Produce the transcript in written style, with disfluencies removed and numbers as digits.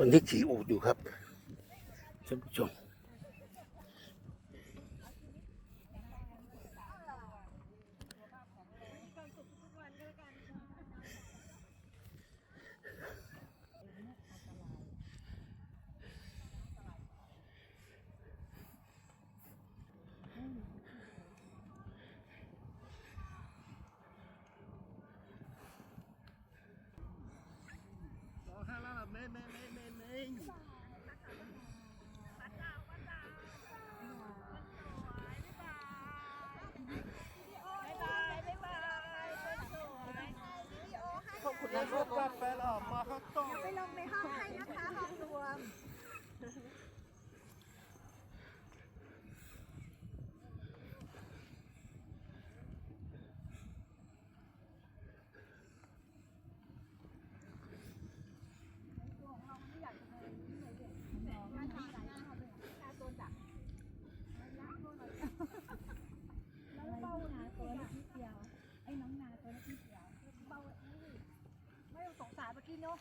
อนนี้ขี่อูฐอยู่ครับท่านผู้ชมแล้วรถกาแฟออกมาเขาต้อง ไปลงในห้องให้นะคะห้องรวมแล้วเบาหนาตัวเล็กนิดเดียวไอ้น้องนาตัวเล็กนิดเดียวเบาไม่ต้องสงสารเมื่อกี้เนาะ